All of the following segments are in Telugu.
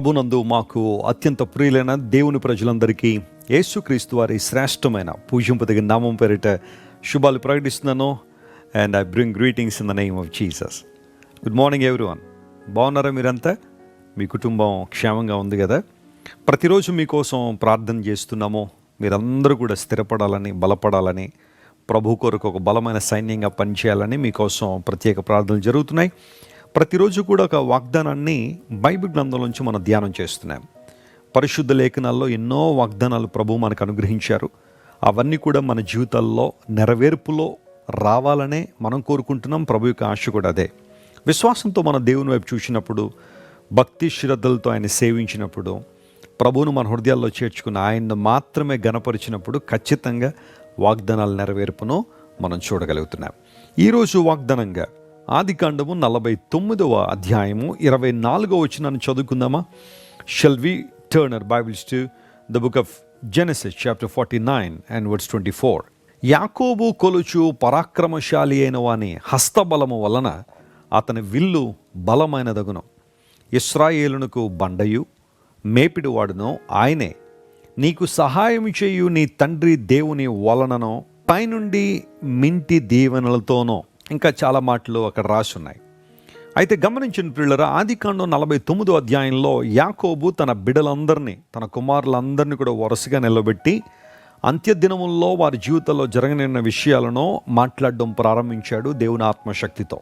ప్రభునందు మాకు అత్యంత ప్రియులైన దేవుని ప్రజలందరికీ యేసుక్రీస్తు వారి శ్రేష్టమైన పూజింపదగిన నామం పేరిట శుభాలు ప్రకటిస్తున్నాను. And I bring greetings in the name of Jesus. Good morning everyone. బాగున్నారా మీరంతా? మీ కుటుంబం క్షేమంగా ఉంది కదా? ప్రతిరోజు మీకోసం ప్రార్థన చేస్తున్నాము. మీరందరూ కూడా స్థిరపడాలని, బలపడాలని, ప్రభు కొరకు ఒక బలమైన సైన్యంగా పనిచేయాలని మీకోసం ప్రత్యేక ప్రార్థనలు జరుగుతున్నాయి. ప్రతిరోజు కూడా ఒక వాగ్దానాన్ని బైబిల్ గ్రంథంలోంచి మనం ధ్యానం చేస్తున్నాం. పరిశుద్ధ లేఖనాల్లో ఎన్నో వాగ్దానాలు ప్రభు మనకు అనుగ్రహించారు. అవన్నీ కూడా మన జీవితాల్లో నెరవేర్పులో రావాలనే మనం కోరుకుంటున్నాం. ప్రభు యొక్క ఆశ కూడా అదే. విశ్వాసంతో మన దేవుని వైపు చూసినప్పుడు, భక్తి శ్రద్ధలతో ఆయన సేవించినప్పుడు, ప్రభువును మన హృదయాల్లో చేర్చుకుని ఆయన్ను మాత్రమే గణపరిచినప్పుడు ఖచ్చితంగా వాగ్దానాల నెరవేర్పును మనం చూడగలుగుతున్నాం. ఈరోజు వాగ్దానంగా ఆదికాండము 49వ అధ్యాయము 24వ వచనాన్ని చదువుకుందామా? Shall we turn our Bibles to the book of Genesis chapter 49 and verse 24. యాకోబు కొలుచు పరాక్రమశాలి అయిన వాని హస్తబలము వలన అతని విల్లు బలమైనదగును. ఇశ్రాయేలునకు బండయు మేపిడివాడును ఆయనే. నీకు సహాయం చేయు నీ తండ్రి దేవుని వలననో పైనుండి మింటి దీవెనలతోనో. ఇంకా చాలా మాటలు అక్కడ రాసి ఉన్నాయి. అయితే గమనించిన ప్రియులారా, ఆదికాండం 49వ అధ్యాయంలో యాకోబు తన బిడ్డలందరినీ, తన కుమారులందరినీ కూడా వరుసగా నిలబెట్టి అంత్యదినముల్లో వారి జీవితంలో జరగనున్న విషయాలను మాట్లాడడం ప్రారంభించాడు దేవుని ఆత్మశక్తితో.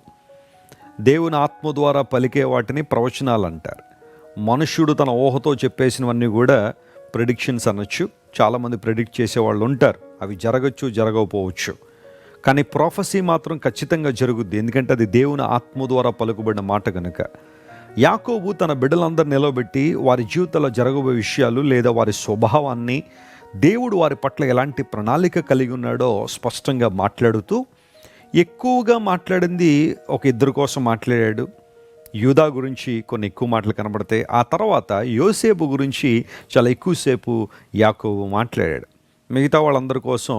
దేవుని ఆత్మ ద్వారా పలికే వాటిని ప్రవచనాలు అంటారు. మనుష్యుడు తన ఊహతో చెప్పేసినవన్నీ కూడా ప్రెడిక్షన్స్ అనొచ్చు. చాలామంది ప్రెడిక్ట్ చేసేవాళ్ళు ఉంటారు. అవి జరగచ్చు, జరగకపోవచ్చు. కానీ ప్రొఫెసీ మాత్రం ఖచ్చితంగా జరుగుద్ది. ఎందుకంటే అది దేవుని ఆత్మ ద్వారా పలుకుబడిన మాట కనుక. యాకోబు తన బిడ్డలందరూ నిలబెట్టి వారి జీవితంలో జరగబోయే విషయాలు లేదా వారి స్వభావాన్ని, దేవుడు వారి పట్ల ఎలాంటి ప్రణాళిక కలిగి ఉన్నాడో స్పష్టంగా మాట్లాడుతూ, ఎక్కువగా మాట్లాడింది ఒక ఇద్దరు కోసం మాట్లాడాడు. యూదా గురించి కొన్ని ఎక్కువ మాటలు కనబడతాయి. ఆ తర్వాత యోసేపు గురించి చాలా ఎక్కువసేపు యాకోబు మాట్లాడాడు. మిగతా వాళ్ళందరి కోసం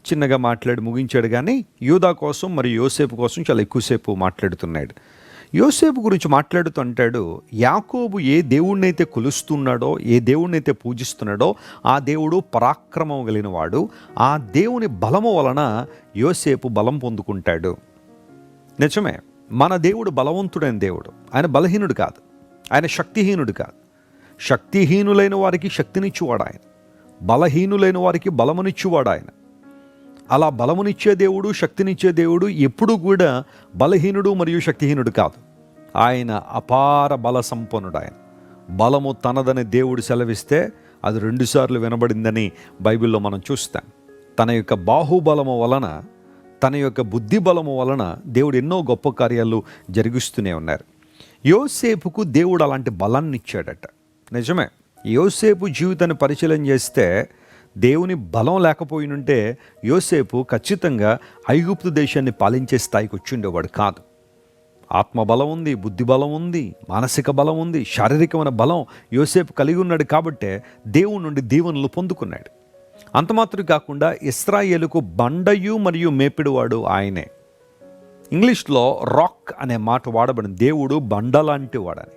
చిన్నగా మాట్లాడి ముగించాడు. కానీ యూదా కోసం మరియు యోసేపు కోసం చాలా ఎక్కువసేపు మాట్లాడుతున్నాడు. యోసేపు గురించి మాట్లాడుతూ అంటాడు, యాకోబు ఏ దేవుణ్ణైతే కొలుస్తున్నాడో, ఏ దేవుణ్ణైతే పూజిస్తున్నాడో ఆ దేవుడు పరాక్రమం కలిగిన వాడు. ఆ దేవుని బలము వలన యోసేపు బలం పొందుకుంటాడు. నిజమే, మన దేవుడు బలవంతుడైన దేవుడు. ఆయన బలహీనుడు కాదు, ఆయన శక్తిహీనుడు కాదు. శక్తిహీనులైన వారికి శక్తినిచ్చేవాడు ఆయన, బలహీనులైన వారికి బలమునిచ్చేవాడు ఆయన. అలా బలమునిచ్చే దేవుడు, శక్తినిచ్చే దేవుడు ఎప్పుడూ కూడా బలహీనుడు మరియు శక్తిహీనుడు కాదు. ఆయన అపార బల సంపన్నుడు. ఆయన బలము తనదని దేవుడు సెలవిస్తే అది 2 సార్లు వినబడిందని బైబిల్లో మనం చూస్తాం. తన యొక్క బాహుబలము వలన, తన యొక్క బుద్ధి బలము వలన దేవుడు ఎన్నో గొప్ప కార్యాలు జరిగిస్తూనే ఉన్నారు. యోసేపుకు దేవుడు అలాంటి బలాన్ని ఇచ్చాడట. నిజమే, యోసేపు జీవితాన్ని పరిశీలన చేస్తే దేవుని బలం లేకపోయినుంటే యోసేపు ఖచ్చితంగా ఐగుప్తు దేశాన్ని పాలించే స్థాయికి వచ్చిండేవాడు కాదు. ఆత్మబలం ఉంది, బుద్ధి బలం ఉంది, మానసిక బలం ఉంది, శారీరకమైన బలం యోసేపు కలిగి ఉన్నాడు. కాబట్టే దేవుని నుండి దీవెనలు పొందుకున్నాడు. అంతమాత్రం కాకుండా ఇశ్రాయేలుకు బండయు మరియు మేపిడివాడు ఆయనే. ఇంగ్లీష్లో రాక్ అనే మాట వాడబడింది. దేవుడు బండ లాంటి వాడని.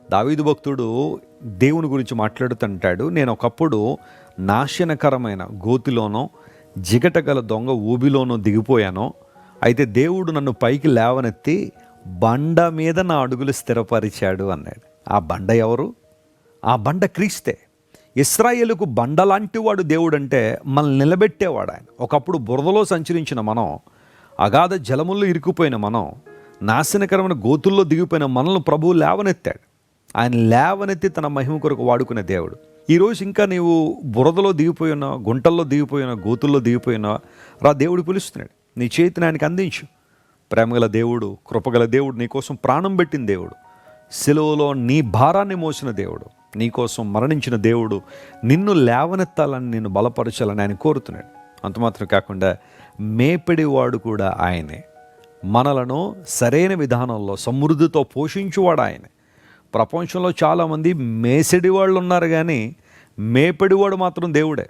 దావీదు భక్తుడు దేవుని గురించి మాట్లాడుతుంటాడు, నేను ఒకప్పుడు నాశనకరమైన గోతిలోనో, జిగటగల దొంగ ఊబిలోనో దిగిపోయానో, అయితే దేవుడు నన్ను పైకి లేవనెత్తి బండ మీద నా అడుగులు స్థిరపరిచాడు అన్నాడు. ఆ బండ ఎవరు? ఆ బండ క్రీస్తే. ఇశ్రాయేలుకు బండ లాంటి వాడు దేవుడు అంటే మనల్ని నిలబెట్టేవాడు ఆయన. ఒకప్పుడు బురదలో సంచరించిన మనం, అగాధ జలముల్లో ఇరుక్కుపోయిన మనం, నాశనకరమైన గోతుల్లో దిగిపోయిన మనల్ని ప్రభువు లేవనెత్తాడు. ఆయన లేవనెత్తి తన మహిమ కొరకు వాడుకునే దేవుడు. ఈరోజు ఇంకా నీవు బురదలో దిగిపోయినా, గుంటల్లో దిగిపోయినా, గోతుల్లో దిగిపోయినా రా, దేవుడు పిలుస్తున్నాడు. నీ చేతిని ఆయనకి అందించు. ప్రేమగల దేవుడు, కృపగల దేవుడు, నీకోసం ప్రాణం పెట్టిన దేవుడు, సిలువలో నీ భారాన్ని మోసిన దేవుడు, నీకోసం మరణించిన దేవుడు నిన్ను లేవనెత్తాలని, నిన్ను బలపరచాలని ఆయన కోరుతున్నాడు. అంతమాత్రం కాకుండా మేపిడివాడు కూడా ఆయనే. మనలను సరైన విధానంలో సమృద్ధితో పోషించువాడు ఆయనే. ప్రపంచంలో చాలామంది మేసడి వాళ్ళు ఉన్నారు, కానీ మేపడివాడు మాత్రం దేవుడే.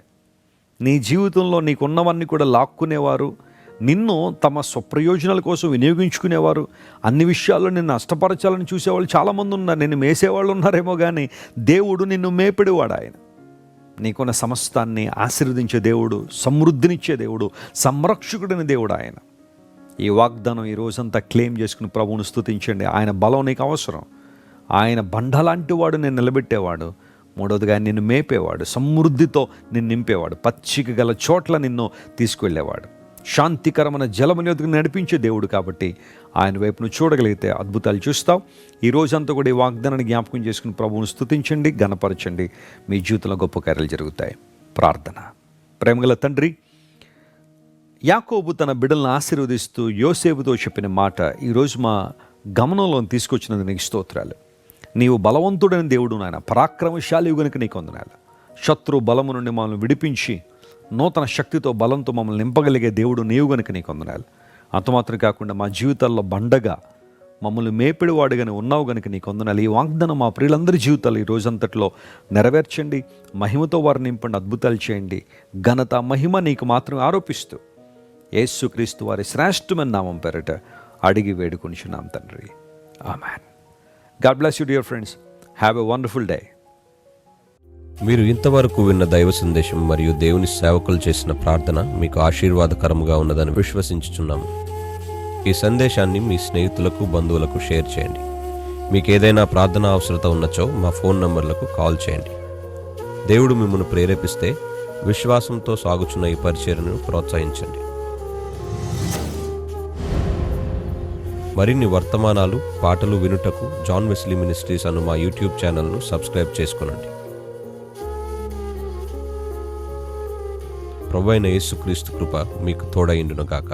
నీ జీవితంలో నీకున్నవన్నీ కూడా లాక్కునేవారు, నిన్ను తమ స్వప్రయోజనాల కోసం వినియోగించుకునేవారు, అన్ని విషయాల్లో నిన్ను నష్టపరచాలని చూసేవాళ్ళు చాలామంది ఉన్నారు. నిన్ను మేసేవాళ్ళు ఉన్నారేమో, కానీ దేవుడు నిన్ను మేపెడువాడు. ఆయన నీకున్న సమస్తాన్ని ఆశీర్వదించే దేవుడు, సమృద్ధినిచ్చే దేవుడు, సంరక్షకుడిని దేవుడు ఆయన. ఈ వాగ్దానం ఈ రోజంతా క్లెయిమ్ చేసుకుని ప్రభువును స్తుతించండి. ఆయన బలం నీకు అవసరం. ఆయన బండలాంటి వాడు నేను నిలబెట్టేవాడు. మూడవదిగా నిన్ను మేపేవాడు, సమృద్ధితో నిన్ను నింపేవాడు, పచ్చిక గల చోట్ల నిన్ను తీసుకువెళ్ళేవాడు, శాంతికరమైన జలమునొద్దకు నడిపించే దేవుడు. కాబట్టి ఆయన వైపు నువ్వు చూడగలిగితే అద్భుతాలు చూస్తావు. ఈ రోజంతా కూడా ఈ వాగ్దానాన్ని జ్ఞాపకం చేసుకుని ప్రభువును స్తుతించండి, ఘనపరచండి. మీ జీవితంలో గొప్ప కార్యాలు జరుగుతాయి. ప్రార్థన. ప్రేమగల తండ్రి, యాకోబు తన బిడ్డలను ఆశీర్వదిస్తూ యోసేపుతో చెప్పిన మాట ఈరోజు మా గమనంలో తీసుకొచ్చినందుకు నీకు స్తోత్రాలు. నీవు బలవంతుడైన దేవుడు నాయన, పరాక్రమశాలివి గనుక నీకు వందనాలు. శత్రు బలము నుండి మమ్మల్ని విడిపించి నూతన శక్తితో బలంతో మమ్మల్ని నింపగలిగే దేవుడు నీవు గనుక నీకు వందనాలు. అంతమాత్రం కాకుండా మా జీవితాల్లో బండగా మమ్మల్ని మేపిడివాడుగానే ఉన్నావు గనుక నీకు వందనాలు. ఈ వాగ్దానం మా ప్రియులందరి జీవితాలు ఈ రోజంతట్లో నెరవేర్చండి. మహిమతో వారిని నింపండి, అద్భుతాలు చేయండి. ఘనత మహిమ నీకు మాత్రమే ఆరోపిస్తూ యేసుక్రీస్తు వారి శ్రేష్టమైన నామం పేరిట అడిగి వేడుకొనిచున్నాం తండ్రి. Amen. God bless you dear friends. Have a wonderful day. మీరు ఇంతవరకు విన్న దైవ సందేశం మరియు దేవుని సేవకులు చేసిన ప్రార్థన మీకు ఆశీర్వాదకరముగా ఉన్నదని విశ్వసించుచున్నాము. ఈ సందేశాన్ని మీ స్నేహితులకు, బంధువులకు షేర్ చేయండి. మీకు ఏదైనా ప్రార్థన అవసరత ఉన్నచో మా ఫోన్ నంబర్లకు కాల్ చేయండి. దేవుడు మిమ్మల్ని ప్రేరేపిస్తే విశ్వాసంతో సాగుచున్న ఈ పరిచర్యను ప్రోత్సహించండి. మరిన్ని వర్తమానాలు, పాటలు వినుటకు జాన్ వెస్లీ మినిస్ట్రీస్ అను మా యూట్యూబ్ ఛానల్ను సబ్స్క్రైబ్ చేసుకొనండి. ప్రభువైన యేసుక్రీస్తు కృప మీకు తోడైండును గాక.